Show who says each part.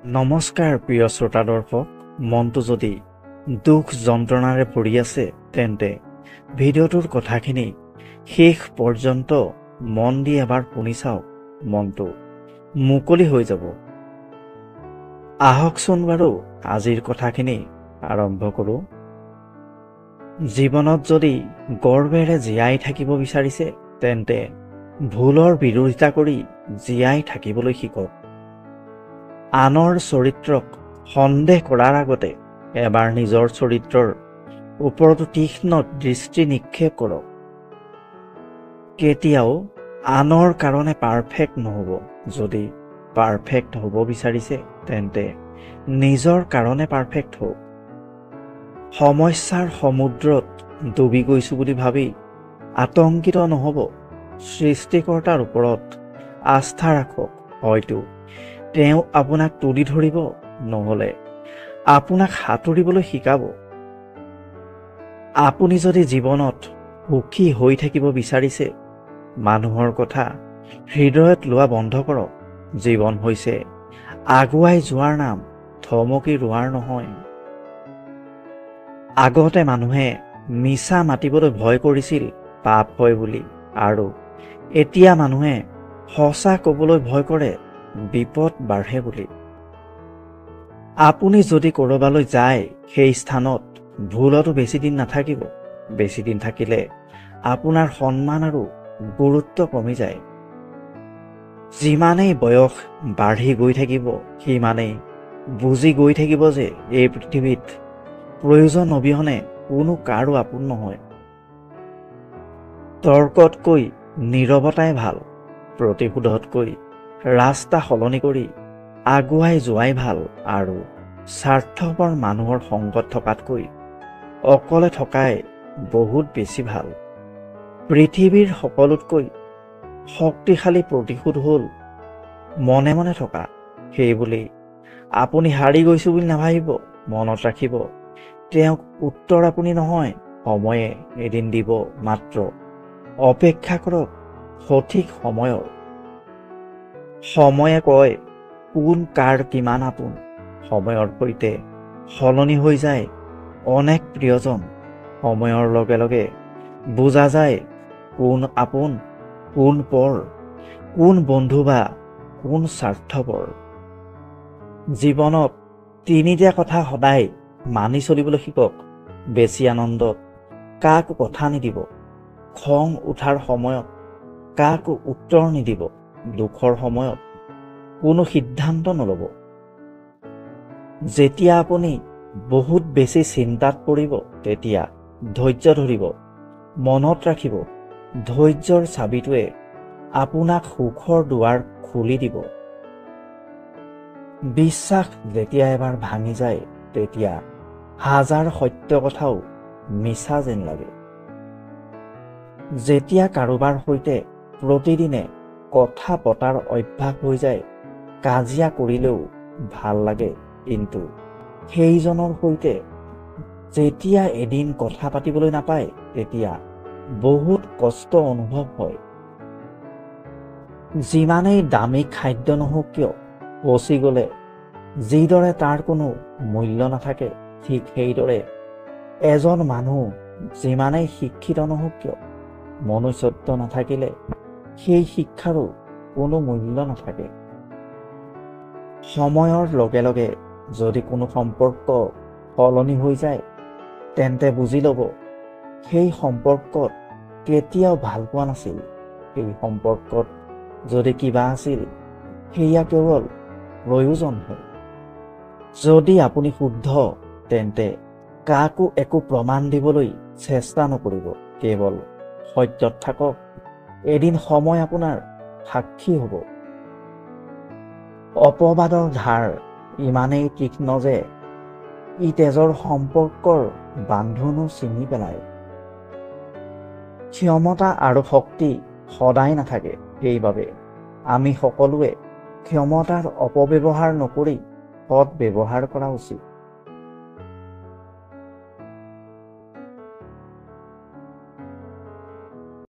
Speaker 1: নমস্কাৰ প্ৰিয় শ্ৰোতা দৰ্শক, মনটো যদি দুখ যন্ত্ৰণাৰে ভৰি আছে তেন্তে ভিডিঅ'টোৰ কথাখিনি শেষ পৰ্যন্ত মন দি এবাৰ শুনি চাওক, মনটো মুকলি হৈ যাব। আহকচোন বাৰু আজিৰ কথাখিনি আৰম্ভ কৰোঁ। জীৱনত যদি গৰ্বেৰে জীয়াই থাকিব বিচাৰিছে তেন্তে ভুলৰ বিৰোধিতা কৰি জীয়াই থাকিবলৈ শিকক। আনৰ চৰিত্ৰক সন্দেহ কৰাৰ আগতে এবাৰ নিজৰ চৰিত্ৰৰ ওপৰতো তীক্ষ্ণ দৃষ্টি নিক্ষেপ কৰক। কেতিয়াও আনৰ কাৰণে পাৰফেক্ট নহ'ব। যদি পাৰফেক্ট হ'ব বিচাৰিছে তেন্তে নিজৰ কাৰণে পাৰফেক্ট হওক। সমস্যাৰ সমুদ্ৰত ডুবি গৈছোঁ বুলি ভাবি আতংকিত নহ'ব। সৃষ্টিকৰ্তাৰ ওপৰত আস্থা ৰাখক। হয়তো তেওঁ আপোনাক তুলি ধৰিব, নহ'লে আপোনাক সাঁতুৰিবলৈ শিকাব। আপুনি যদি জীৱনত সুখী হৈ থাকিব বিচাৰিছে, মানুহৰ কথা হৃদয়ত লোৱা বন্ধ কৰক। জীৱন হৈছে আগুৱাই যোৱাৰ নাম, থমকি ৰোৱাৰ নহয়। আগতে মানুহে মিছা মাতিবলৈ ভয় কৰিছিল পাপ হয় বুলি, আৰু এতিয়া মানুহে সঁচা ক'বলৈ ভয় কৰে বিপদ বাঢ়ে বুলি। আপুনি যদি ক'ৰবালৈ যায়, সেই স্থানত ভুলতো বেছিদিন নাথাকিব। বেছিদিন থাকিলে আপোনাৰ সন্মান আৰু গুৰুত্ব কমি যায়। যিমানেই বয়স বাঢ়ি গৈ থাকিব, সিমানেই বুজি গৈ থাকিব যে এই পৃথিৱীত প্ৰয়োজন অবিহনে কোনো কাৰো আপোন নহয়। তৰ্কতকৈ নীৰৱতাই ভাল। প্ৰতিশোধতকৈ ৰাস্তা সলনি কৰি আগুৱাই যোৱাই ভাল, আৰু স্বাৰ্থপৰ মানুহৰ সংগত থকাতকৈ অকলে থকাই বহুত বেছি ভাল। পৃথিৱীৰ সকলোতকৈ শক্তিশালী প্ৰতিশোধ হ'ল মনে মনে থকা। সেইবুলি আপুনি হাৰি গৈছোঁ বুলি নাভাবিব। মনত ৰাখিব, তেওঁক উত্তৰ আপুনি নহয়, সময়ে এদিন দিব মাত্ৰ। অপেক্ষা কৰক সঠিক সময়ৰ। সময়ে কয় কোন কাৰ কিমান আপোন। সময়ৰ সৈতে সলনি হৈ যায় অনেক প্ৰিয়জন। সময়ৰ লগে লগে বুজা যায় কোন আপোন, কোন পৰ, কোন বন্ধু বা কোন স্বাৰ্থপৰ। জীৱনত তিনিটা কথা সদায় মানি চলিবলৈ শিকক। বেছি আনন্দত কাকো কথা নিদিব। খং উঠাৰ সময়ত কাকো উত্তৰ নিদিব। দুখৰ সময়ত কোনো সিদ্ধান্ত নল'ব। যেতিয়া আপুনি বহুত বেছি চিন্তাত পৰিব, তেতিয়া ধৈৰ্য ধৰিব। মনত ৰাখিব, ধৈৰ্যৰ চাবিটোৱে আপোনাক সুখৰ দুৱাৰ খুলি দিব। বিশ্বাস যেতিয়া এবাৰ ভাঙি যায়, তেতিয়া হাজাৰ সত্য কথাও মিছা যেন লাগে। যেতিয়া কাৰোবাৰ সৈতে প্ৰতিদিনে কথা পতাৰ অভ্যাস হৈ যায়, কাজিয়া কৰিলেও ভাল লাগে, কিন্তু সেইজনৰ সৈতে যেতিয়া এদিন কথা পাতিবলৈ নাপায়, তেতিয়া বহুত কষ্ট অনুভৱ হয়। যিমানেই দামী খাদ্য নহওক কিয়, পচি গ'লে যিদৰে তাৰ কোনো মূল্য নাথাকে, ঠিক সেইদৰে এজন মানুহ যিমানেই শিক্ষিত নহওক কিয়, মনুষ্যত্ব নাথাকিলে সেই শিক্ষাৰো কোনো মূল্য নাথাকে। সময়ৰ লগে লগে যদি কোনো সম্পৰ্ক সলনি হৈ যায়, তেন্তে বুজি ল'ব সেই সম্পৰ্কত কেতিয়াও ভাল পোৱা নাছিল। সেই সম্পৰ্কত যদি কিবা আছিল, সেয়া কেৱল প্ৰয়োজনহে। যদি আপুনি শুদ্ধ, তেন্তে কাকো একো প্ৰমাণ দিবলৈ চেষ্টা নকৰিব। কেৱল সত্যত থাকক। এদিন সময় আপোনাৰ সাক্ষী হ'ব। অপবাদৰ ধাৰ ইমানেই তীক্ষ্ণ যে ই তেজৰ সম্পৰ্কৰ বান্ধোনো ছিঙি পেলায়। ক্ষমতা আৰু শক্তি সদায় নাথাকে। সেইবাবে আমি সকলোৱে ক্ষমতাৰ অপব্যৱহাৰ নকৰি সৎ ব্যৱহাৰ কৰা উচিত।